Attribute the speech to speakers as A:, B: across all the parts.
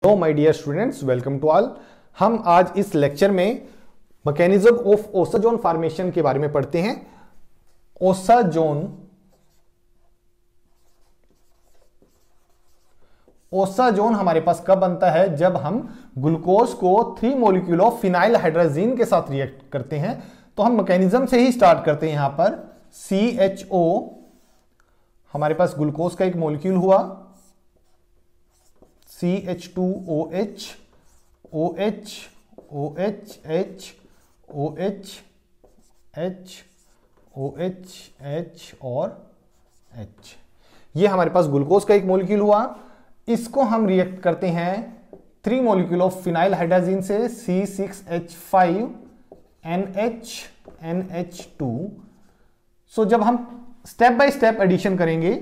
A: Hello my dear students, welcome to all. हम आज इस लेक्चर में मैकेनिज्म ऑफ ओसाजोन फॉर्मेशन के बारे में पढ़ते हैं। ओसाजोन हमारे पास कब बनता है? जब हम ग्लूकोज को 3 मॉलिक्यूल ऑफ फिनाइल हाइड्रोजीन के साथ रिएक्ट करते हैं। तो हम मैकेनिज्म से ही स्टार्ट करते हैं। यहां पर CHO, हमारे पास ग्लूकोज का एक मॉलिक्यूल हुआ, CH2OH, OH, OH, H, OH, H, OH, H और H। ये हमारे पास ग्लूकोज का एक मॉलिक्यूल हुआ। इसको हम रिएक्ट करते हैं 3 मॉलिक्यूल ऑफ फिनाइल हाइड्रोजीन से, C6H5NH, NH2। सो जब हम स्टेप बाय स्टेप एडिशन करेंगे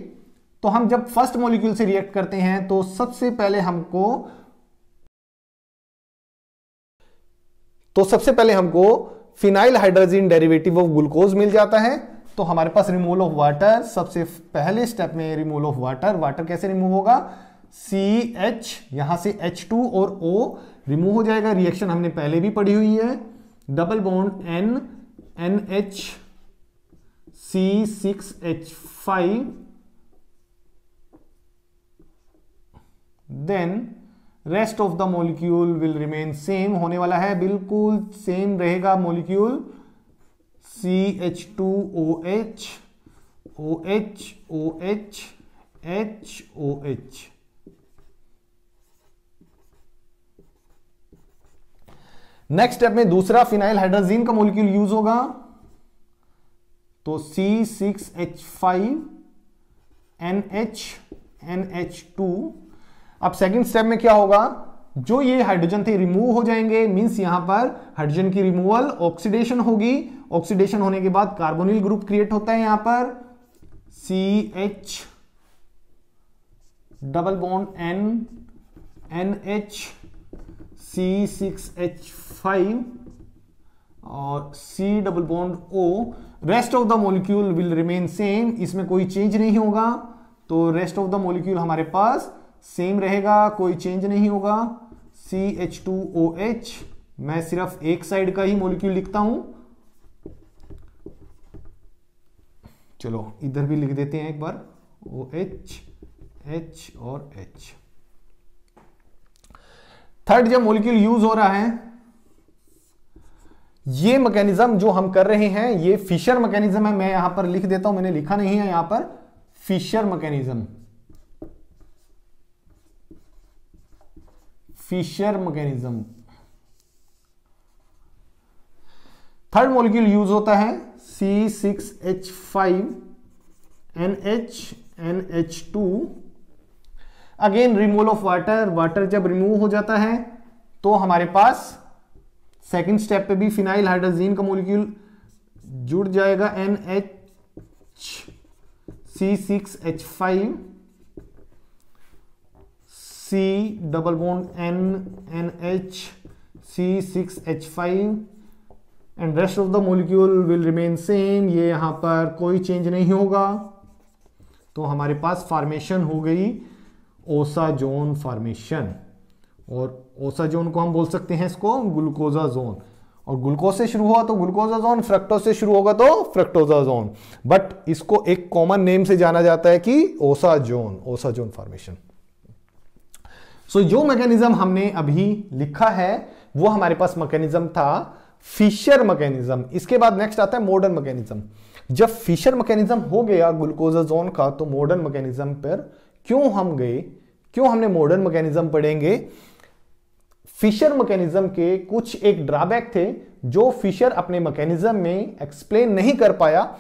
A: तो हम जब फर्स्ट मॉलिक्यूल से रिएक्ट करते हैं तो सबसे पहले हमको phenyl hydrazine derivative of glucose मिल जाता है। तो हमारे पास रिमूवल ऑफ वाटर, सबसे पहले स्टेप में रिमूवल ऑफ वाटर कैसे रिमूव होगा? CH, यहां से H2 और O रिमूव हो जाएगा। रिएक्शन हमने पहले भी पढ़ी हुई है। Double bond N, NH, C6H5, then rest of the molecule will remain same, होने वाला है, बिल्कुल सेम रहेगा molecule. CH2OH, OH, OH, H, OH। Next step में दूसरा फिनाइल हाइड्रोजीन का मॉलिक्यूल यूज होगा, तो C6H5NH, NH2। अब सेकंड स्टेप में क्या होगा? जो ये हाइड्रोजन थे रिमूव हो जाएंगे, मींस यहां पर हाइड्रोजन की रिमूवल, ऑक्सीडेशन होगी। ऑक्सीडेशन होने के बाद कार्बोनिल ग्रुप क्रिएट होता है। यहां पर CH double bond N, NH, C6H5 और C double bond O। Rest of the molecule will remain same, इसमें कोई चेंज नहीं होगा। तो रेस्ट ऑफ द मॉलिक्यूल हमारे पास सेम रहेगा, कोई चेंज नहीं होगा। CH2OH, मैं सिर्फ एक साइड का ही मॉलिक्यूल लिखता हूं। चलो इधर भी लिख देते हैं एक बार, OH, H और H। थर्ड जब मॉलिक्यूल यूज हो रहा है, ये मैकेनिज्म जो हम कर रहे हैं ये फिशर मैकेनिज्म है। मैं यहां पर लिख देता हूं, मैंने लिखा नहीं है यहां पर, Fischer mechanism. Fischer mechanism. Third molecule use होता है C6H5NH, NH2। Again removal of water जब रिमूव हो जाता है तो हमारे पास सेकंड स्टेप पे भी फिनाइल हाइड्रोजीन का मॉलिक्यूल जुड़ जाएगा, NH, C6H5, C double bond N, NH, C6H5 and rest of the molecule will remain same. ये यहां पर कोई चेंज नहीं होगा। तो हमारे पास फॉर्मेशन हो गई ओसाजोन फॉर्मेशन। और ओसाजोन को हम बोल सकते हैं इसको ग्लूकोजाजोन। और ग्लूकोज से शुरू हुआ तो ग्लूकोजाजोन, फ्रक्टोज से शुरू होगा तो फ्रक्टोजाजोन। बट इसको एक कॉमन नेम से जाना जाता है कि ओसाजोन फॉर्मेशन। सो जो मैकेनिज्म हमने अभी लिखा है वो हमारे पास मैकेनिज्म था फिशर मैकेनिज्म। इसके बाद नेक्स्ट आता है मॉडर्न मैकेनिज्म। जब फिशर मैकेनिज्म हो गया ग्लूकोजाजोन का, तो मॉडर्न मैकेनिज्म पर क्यों हम गए, क्यों हमने मॉडर्न मैकेनिज्म पढ़ेंगे? फिशर मैकेनिज्म के कुछ एक ड्रॉबैक थे जो फिशर अपने मैकेनिज्म में एक्सप्लेन नहीं कर पाया,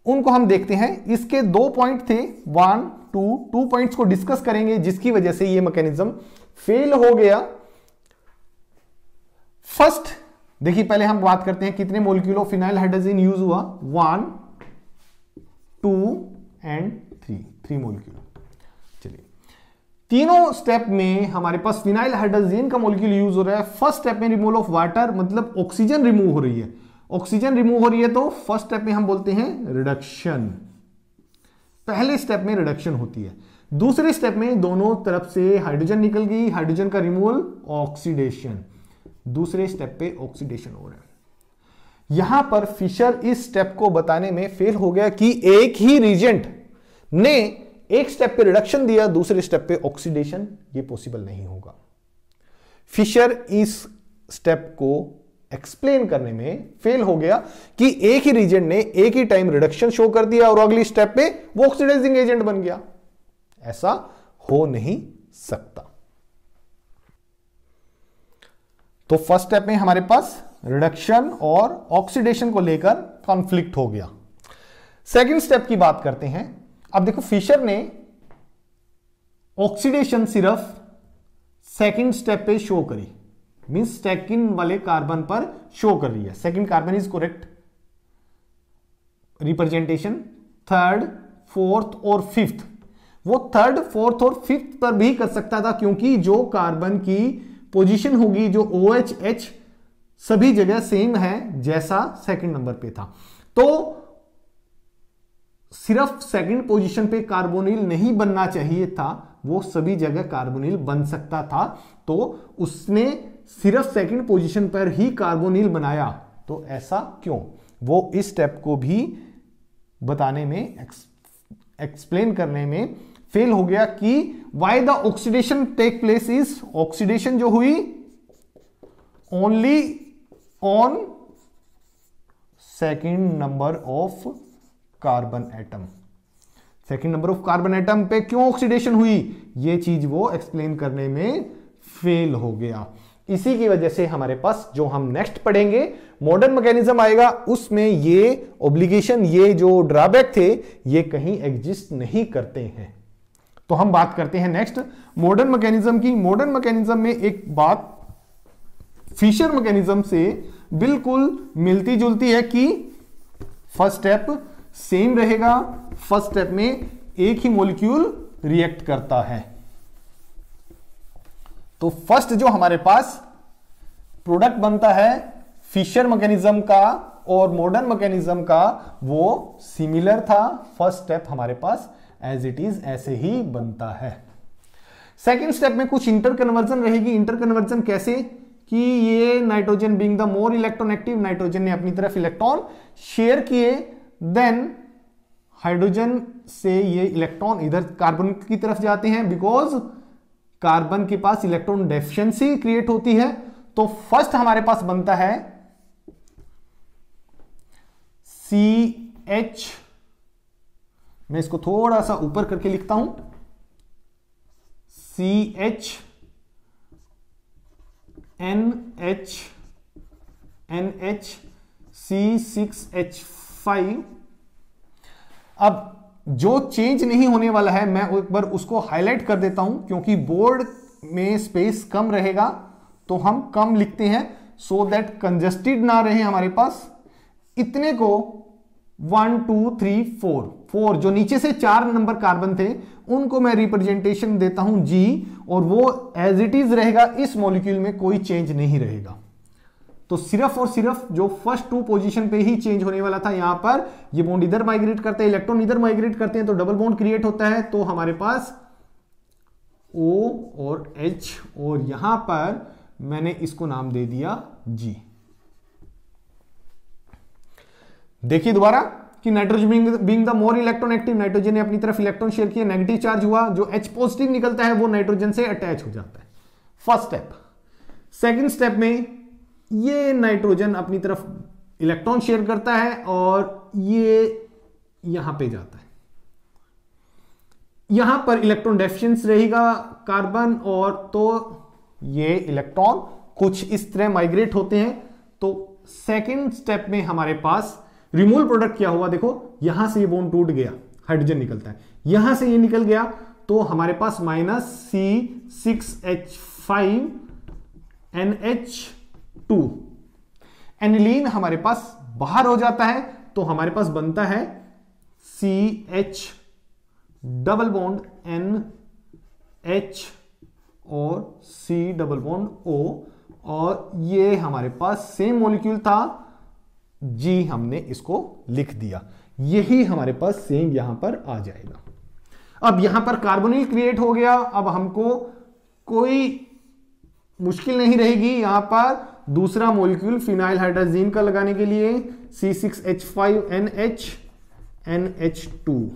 A: उनको हम देखते हैं। इसके 2 पॉइंट थे, 1, 2 पॉइंट्स को डिस्कस करेंगे जिसकी वजह से ये मैकेनिज्म फेल हो गया। फर्स्ट देखिए, पहले हम बात करते हैं कितने molecule of phenyl hydrazine use हुआ। 1, 2 एंड 3 मॉलिक्यूल। चलिए, तीनों स्टेप में हमारे पास फिनाइल हाइड्रोजीन का मॉलिक्यूल यूज हो रहा है। फर्स्ट स्टेप में रिमूवल ऑफ वाटर, मतलब ऑक्सीजन रिमूव हो रही है। ऑक्सीजन रिमूव हो रही है तो फर्स्ट स्टेप में हम बोलते हैं रिडक्शन। पहले स्टेप में रिडक्शन होती है। दूसरे स्टेप में दोनों तरफ से हाइड्रोजन निकल गई, हाइड्रोजन का रिमूवल, ऑक्सीडेशन। दूसरे स्टेप पे ऑक्सीडेशन हो रहा है। यहां पर फिशर इस स्टेप को बताने में फेल हो गया कि एक ही रिएजेंट ने एक स्टेप पे रिडक्शन दिया, दूसरे स्टेप पे ऑक्सीडेशन, ये पॉसिबल नहीं होगा। फिशर इस स्टेप को एक्सप्लेन करने में फेल हो गया कि एक ही रिएजेंट ने एक ही टाइम रिडक्शन शो कर दिया और अगली स्टेप पे वो ऑक्सीडाइजिंग एजेंट बन गया। ऐसा हो नहीं सकता। तो फर्स्ट स्टेप में हमारे पास रिडक्शन और ऑक्सीडेशन को लेकर कॉन्फ्लिक्ट हो गया। सेकंड स्टेप की बात करते हैं। अब देखो फिशर ने ऑक्सीडेशन सिर्फ सेकंड स्टेप पे शो करी, मींस सेकंड वाले कार्बन पर शो कर रही है। Second carbon is correct representation. Third, fourth और फिफ्थ, वो थर्ड, फोर्थ और फिफ्थ पर भी कर सकता था, क्योंकि जो कार्बन की पोजीशन होगी, जो OH सभी जगह सेम है जैसा सेकंड नंबर पे था। तो सिर्फ सेकंड पोजीशन पे कार्बोनिल नहीं बनना चाहिए था, वो सभी जगह कार्बोनिल बन सकता था। तो उसने सिर्फ सेकंड पोजीशन पर ही कार्बोनिल बनाया। तो ऐसा क्यों? वो इस स्टेप को भी बताने में, एक्सप्लेन करने में फेल हो गया कि why the oxidation take place is, oxidation जो हुई only on second number of carbon atom. Second number of carbon atom पे क्यों ऑक्सीडेशन हुई, ये चीज वो एक्सप्लेन करने में फेल हो गया। इसी की वजह से हमारे पास जो हम नेक्स्ट पढ़ेंगे मॉडर्न मैकेनिज्म आएगा, उसमें ये ऑब्लिगेशन, ये जो ड्रॉबैक थे, ये कहीं एग्जिस्ट नहीं करते हैं। तो हम बात करते हैं नेक्स्ट मॉडर्न मैकेनिज्म की। मॉडर्न मैकेनिज्म में एक बात फिशर मैकेनिज्म से बिल्कुल मिलती जुलती है कि फर्स्ट स्टेप सेम रहेगा। फर्स्ट स्टेप में एक ही मॉलिक्यूल रिएक्ट करता है। तो फर्स्ट जो हमारे पास प्रोडक्ट बनता है फिशर मैकेनिज्म का और मॉडर्न मैकेनिज्म का, वो सिमिलर था। फर्स्ट स्टेप हमारे पास एज इट इज ऐसे ही बनता है। सेकेंड स्टेप में कुछ इंटर कन्वर्जन रहेगी। इंटर कन्वर्जन कैसे कि ये nitrogen being the more electron active, nitrogen ने अपनी तरफ इलेक्ट्रॉन शेयर किए, देन हाइड्रोजन से ये इलेक्ट्रॉन इधर कार्बन की तरफ जाते हैं, बिकॉज कार्बन के पास इलेक्ट्रॉन डेफिशिएंसी क्रिएट होती है। तो फर्स्ट हमारे पास बनता है CH, मैं इसको थोड़ा सा ऊपर करके लिखता हूं, CH NH C6H5। अब जो चेंज नहीं होने वाला है, मैं एक बार उसको हाईलाइट कर देता हूं, क्योंकि बोर्ड में स्पेस कम रहेगा तो हम कम लिखते हैं, सो दैट कंजस्टेड ना रहे हमारे पास। इतने को 1 2 3 4 जो नीचे से 4 नंबर कार्बन थे, उनको मैं रिप्रेजेंटेशन देता हूं G, और वो एज इट इज रहेगा। इस मॉलिक्यूल में कोई चेंज नहीं रहेगा। तो सिर्फ और सिर्फ जो फर्स्ट 2 पोजीशन पे ही चेंज होने वाला था। यहां पर ये बॉन्ड इधर माइग्रेट करते हैं, इलेक्ट्रॉन इधर माइग्रेट करते हैं, तो डबल बॉन्ड क्रिएट होता है। तो हमारे पास O और H, और यहां पर मैंने इसको नाम दे दिया G। देखिए दोबारा कि nitrogen being the more electron active, nitrogen ने अपनी तरफ इलेक्ट्रॉन शेयर किया, नेगेटिव चार्ज हुआ, जो H पॉजिटिव निकलता है वो नाइट्रोजन से अटैच हो जाता है। First step. सेकंड स्टेप में ये नाइट्रोजन अपनी तरफ इलेक्ट्रॉन शेयर करता है और ये यहां पे जाता है। यहां पर इलेक्ट्रॉन डेफिशिएंसी रहेगा कार्बन, और तो ये इलेक्ट्रॉन कुछ इस तरह माइग्रेट होते हैं। तो सेकंड स्टेप में हमारे पास रिमूवल प्रोडक्ट क्या हुआ, देखो यहां से ये बॉन्ड टूट गया, हाइड्रोजन निकलता है, यहां से ये निकल गया, तो हमारे पास -C6H5NH2 एनिलीन हमारे पास बाहर हो जाता है। तो हमारे पास बनता है CH डबल बॉन्ड NH और C डबल बॉन्ड O, और ये हमारे पास सेम मॉलिक्यूल था, G हमने इसको लिख दिया। यही हमारे पास सेम यहां पर आ जाएगा। अब यहां पर कार्बोनिल क्रिएट हो गया। अब हमको कोई मुश्किल नहीं रहेगी यहां पर दूसरा मॉलिक्यूल फिनाइल हाइड्रोजीन का लगाने के लिए C6H5NH NH2।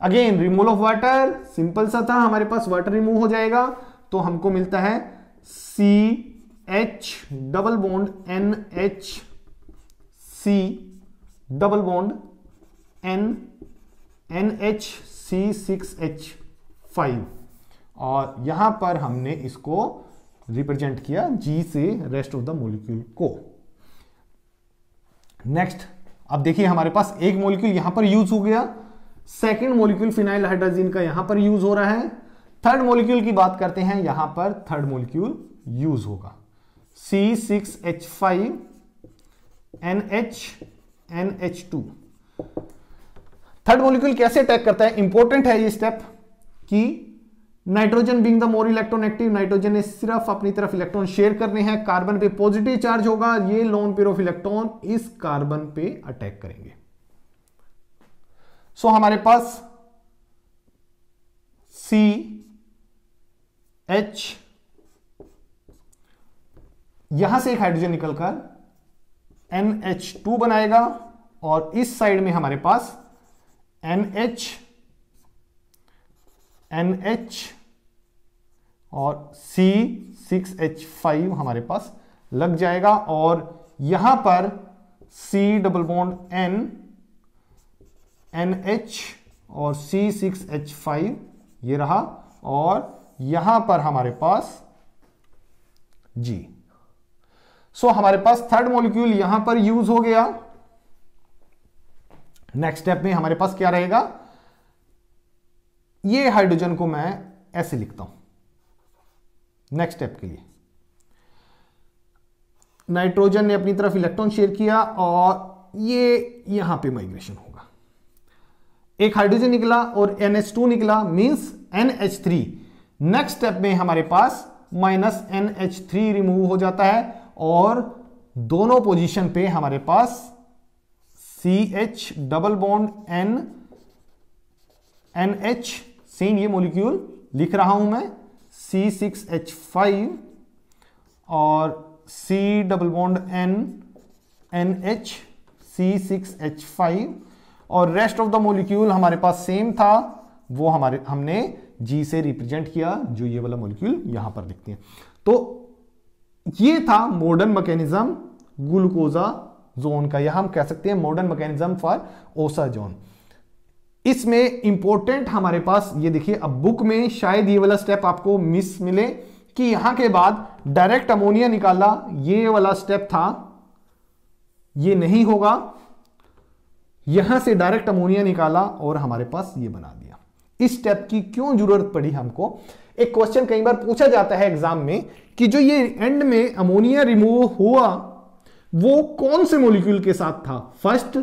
A: Again removal of water, simple सा था, हमारे पास वाटर रिमूव हो जाएगा तो हमको मिलता है CH double bond NH C double bond NH C6H5 और यहां पर हमने इसको रिप्रेजेंट किया G से रेस्ट ऑफ द मॉलिक्यूल को। नेक्स्ट अब देखिए हमारे पास एक मॉलिक्यूल यहां पर यूज हो गया, सेकंड मॉलिक्यूल फिनाइल हाइड्रोजीन का यहां पर यूज हो रहा है। थर्ड मॉलिक्यूल की बात करते हैं, यहां पर थर्ड मॉलिक्यूल यूज होगा C6H5 NH NH2। Third molecule कैसे अटैक करता है, इंपॉर्टेंट है ये स्टेप कि nitrogen being the more electron active, nitrogen ने सिर्फ अपनी तरफ इलेक्ट्रॉन शेयर करने हैं, कार्बन पे पॉजिटिव चार्ज होगा, ये लोन पेयर ऑफ इलेक्ट्रॉन इस कार्बन पे अटैक करेंगे। सो हमारे पास CH यहां से एक हाइड्रोजन निकलकर NH2 बनाएगा और इस साइड में हमारे पास NH और C6H5 हमारे पास लग जाएगा और यहां पर C double bond N NH और C6H5 ये रहा और यहां पर हमारे पास G। सो हमारे पास थर्ड मॉलिक्यूल यहां पर यूज हो गया। नेक्स्ट स्टेप में हमारे पास क्या रहेगा, ये हाइड्रोजन को मैं ऐसे लिखता हूं नेक्स्ट स्टेप के लिए। नाइट्रोजन ने अपनी तरफ इलेक्ट्रॉन शेयर किया और ये यहां पे माइग्रेशन होगा, एक हाइड्रोजन निकला और NH2 निकला मींस NH3। नेक्स्ट स्टेप में हमारे पास माइनस NH3 रिमूव हो जाता है और दोनों पोजीशन पे हमारे पास CH double bond N NH, same ये मॉलिक्यूल लिख रहा हूं मैं C6H5 और C double bond N NH C6H5 और रेस्ट ऑफ द मॉलिक्यूल हमारे पास सेम था, वो हमने G से रिप्रेजेंट किया, जो ये वाला मॉलिक्यूल यहां पर लिखते हैं। तो ये था मॉडर्न मैकेनिज्म ग्लूकोजा जोन का, या हम कह सकते हैं मॉडर्न मैकेनिज्म फॉर ओसा जोन। इसमें इंपॉर्टेंट हमारे पास ये देखिए, अब बुक में शायद ये वाला स्टेप आपको मिस मिले कि यहां के बाद डायरेक्ट अमोनिया निकाला, ये वाला स्टेप था, ये नहीं होगा, यहां से डायरेक्ट अमोनिया निकाला और हमारे पास ये बना दिया। इस स्टेप की क्यों जरूरत पड़ी हमको? एक क्वेश्चन कई बार पूछा जाता है एग्जाम में कि जो ये एंड में अमोनिया रिमूव हुआ वो कौन से मॉलिक्यूल के साथ था, फर्स्ट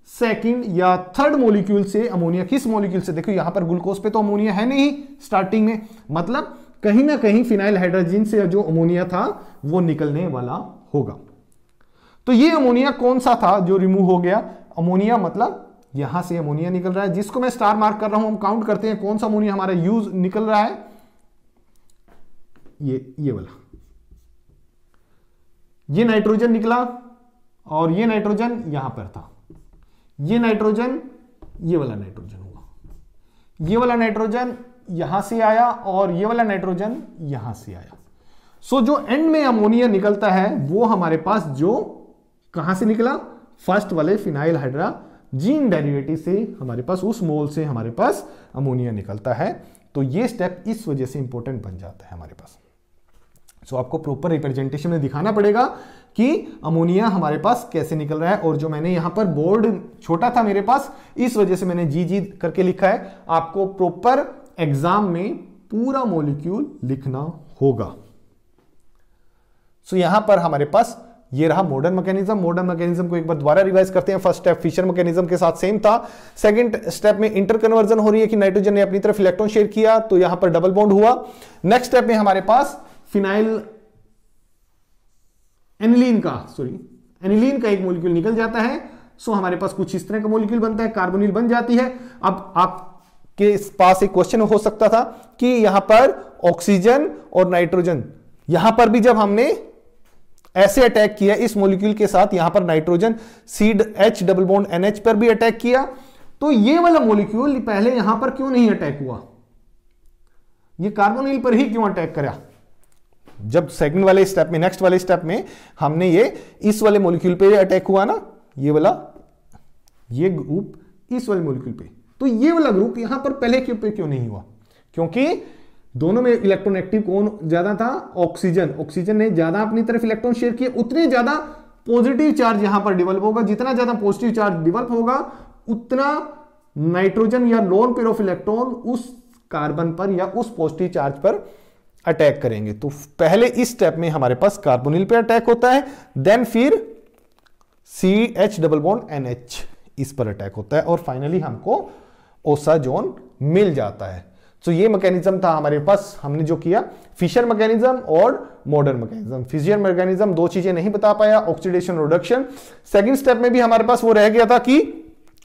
A: सेकंड या थर्ड मॉलिक्यूल से अमोनिया, किस मॉलिक्यूल से? देखो यहां पर ग्लूकोज पे तो अमोनिया है नहीं स्टार्टिंग में, मतलब कहीं ना कहीं फिनाइल हाइड्रोजन से जो अमोनिया था वो निकलने वाला होगा। तो ये अमोनिया कौन सा था जो रिमूव हो गया? अमोनिया मतलब यहां से अमोनिया निकल रहा है, जिसको मैं स्टार मार्क कर रहा हूं, हम काउंट करते हैं कौन सा अमोनिया हमारा यूज निकल रहा है, ये वाला, ये नाइट्रोजन निकला और ये नाइट्रोजन यहां पर था, ये नाइट्रोजन, ये वाला नाइट्रोजन हुआ, ये वाला नाइट्रोजन यहां से आया और ये वाला नाइट्रोजन यहां से आया। सो जो एंड में अमोनिया निकलता है वो हमारे पास जो कहां से निकला, फर्स्ट वाले फिनाइल हाइड्रोजीन डेरिवेटिव से हमारे पास, उस मोल से हमारे पास अमोनिया निकलता है। तो ये स्टेप इस वजह से इंपॉर्टेंट बन जाता है हमारे पास। सो आपको प्रॉपर रिप्रेजेंटेशन में दिखाना पड़ेगा कि अमोनिया हमारे पास कैसे निकल रहा है। और जो मैंने यहां पर बोर्ड छोटा था मेरे पास, इस वजह से मैंने जी करके लिखा है। आपको प्रॉपर एग्जाम में पूरा मॉलिक्यूल लिखना होगा। सो यहां पर हमारे पास ये रहा मॉडर्न मैकेनिज्म। मॉडर्न मैकेनिज्म को एक बार दोबारा रिवाइज करते हैं। फर्स्ट स्टेप फिशर मैकेनिज्म के साथ सेम था। सेकंड स्टेप में इंटर कन्वर्जन हो रही है कि नाइट्रोजन ने अपनी तरफ इलेक्ट्रॉन शेयर किया तो यहां पर डबल बॉन्ड हुआ। नेक्स्ट स्टेप में हमारे पास फिनाइल एनिलीन का एक मॉलिक्यूल निकल जाता है। सो हमारे पास कुछ इस तरह का मॉलिक्यूल बनता है, कार्बोनिल बन जाती है। अब आप के पास एक क्वेश्चन हो सकता था कि यहां पर ऑक्सीजन और नाइट्रोजन, यहां पर भी जब हमने ऐसे अटैक किया इस मॉलिक्यूल के साथ, यहां पर nitrogen CH double bond NH पर भी अटैक किया, तो ये वाला मॉलिक्यूल पहले यहां पर क्यों नहीं अटैक हुआ? ये कार्बोनिल पर ही क्यों अटैक करा? जब सेकंड वाले स्टेप में, नेक्स्ट वाले स्टेप में हमने ये इस वाले मॉलिक्यूल पे अटैक हुआ ना, ये वाला, ये ग्रुप इस वाले मॉलिक्यूल पे, तो ये वाला ग्रुप यहां पर पहले क्यों नहीं हुआ? क्योंकि दोनों में इलेक्ट्रॉननेगेटिव कौन ज्यादा था? ऑक्सीजन। ऑक्सीजन ने ज्यादा अपनी तरफ इलेक्ट्रॉन शेयर किए, उतने ज्यादा पॉजिटिव चार्ज यहां पर डेवलप होगा। जितना ज्यादा पॉजिटिव चार्ज डेवलप होगा उतना नाइट्रोजन या लोन पेयर ऑफ इलेक्ट्रॉन उस कार्बन पर या उस पॉजिटिव चार्ज पर अटैक करेंगे। तो पहले इस स्टेप में हमारे पास कार्बोनिल पे अटैक होता है, देन फिर CH डबल बॉन्ड NH इस पर अटैक होता है, और फाइनली हमको ओसा जोन मिल जाता है। तो ये मैकेनिज्म था हमारे पास, हमने जो किया फिशर मैकेनिज्म और मॉडर्न मैकेनिज्म। फिशर मैकेनिज्म दो चीजें नहीं बता पाया, ऑक्सीडेशन रिडक्शन। सेकंड स्टेप में भी हमारे पास वो रह गया था कि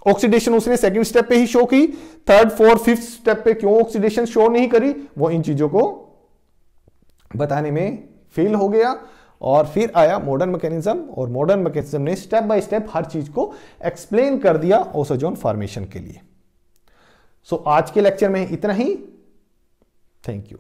A: ऑक्सीडेशन उसने सेकंड स्टेप पे ही शो की, थर्ड फोर्थ फिफ्थ स्टेप पे क्यों ऑक्सीडेशन शो नहीं करी, वो इन चीजों को बताने में फेल हो गया। और फिर आया मॉडर्न मैकेनिज्म, और मॉडर्न मैकेनिज्म ने स्टेप बाय स्टेप हर चीज को एक्सप्लेन कर दिया ओसोजोन फॉर्मेशन के लिए। सो आज के लेक्चर में इतना ही। Thank you.